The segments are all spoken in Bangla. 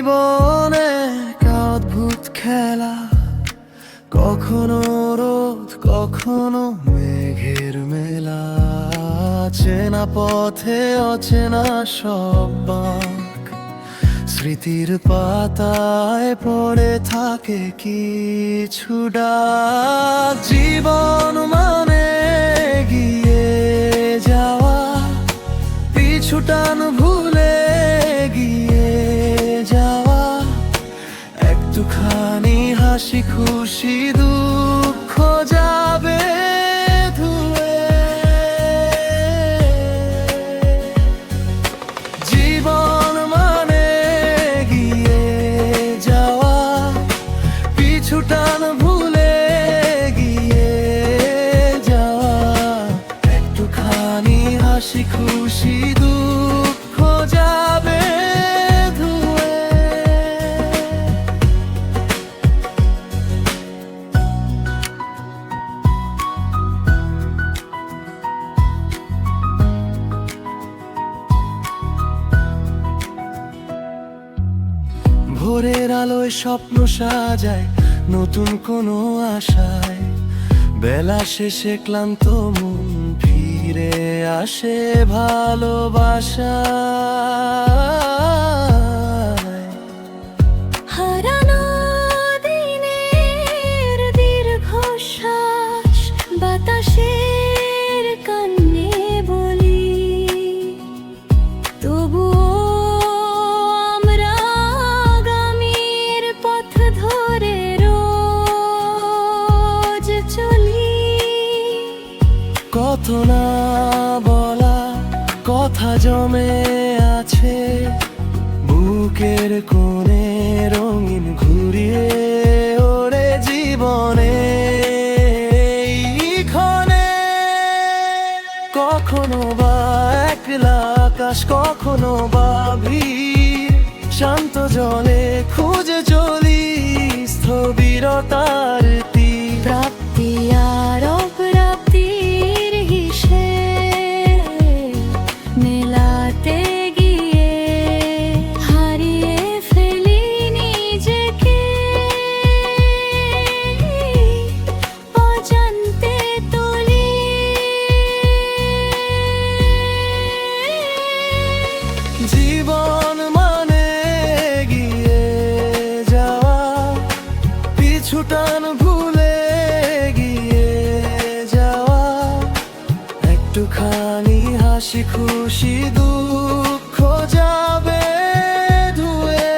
জীবনে এক অদ্ভুত খেলা, কখনো রোদ কখনো মেঘের মেলা। চেনা পথে অচেনা সব বাঁক, স্মৃতির পাতায় পড়ে থাকে কিছু ডাক। জীবন মানে গিয়ে যাওয়া, পিছুটান ভুলে গিয়ে যাওয়া। একটুখানি হাসি খুশি দুঃখ যাবে ধুয়ে। জীবন মানে গিয়ে যাওয়া, পিছুটান ভুলে গিয়ে যাওয়া। একটুখানি হাসি খুশি দুঃখ যাবে ধুয়ে। ভোরের আলোয় স্বপ্ন সাজায় নতুন কোনো আশায়। বেলা শেষে ক্লান্ত মন ফিরে আসে ভালোবাসায়। হারানো দিনের দীর্ঘশ্বাস বাতাসের কান্নে বলি, তবুও আমরা আগামীর পথ ধরে রোজ চলি। কত না বলা কথা জমে আছে বুকের কোণে, রঙিন ঘুরিয়ে ওরে জীবনে ক্ষণে। কখনো বা একলা আকাশ, কখনো বা ভিড়, শান্ত জলে খুঁজে চলি স্থবিরতার তীর। প্রাপ্তি আর অপ্রাপ্তির হিসেব মেলাতে গিয়ে হারিয়ে ফেলি নিজেকে। অজান্তে তলি জীবন মানে গিয়ে যাওয়া, পিছুটান ভুলে গিয়ে যাওয়া। একটুখানি হাসি খুশি দুঃখ যাবে ধুয়ে।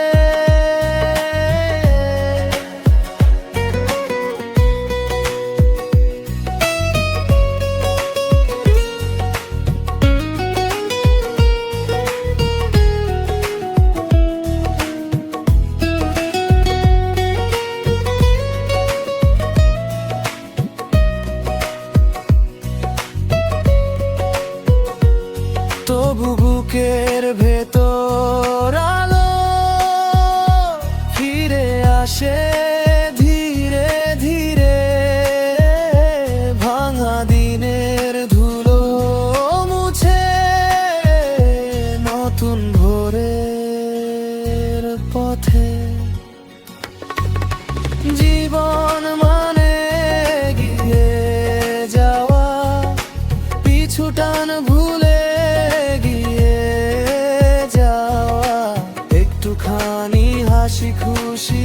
তবু বুকের ভেতর আলো ফিরে আসে ধীরে ধীরে। ভাঙা দিনের ধুলো মুছে নতুন ভোরের পথে। জীবন মানে গিয়ে যাওয়া, পিছুটান ভুলে গিয়ে যাওয়া। একটুখানি হাসি খুশি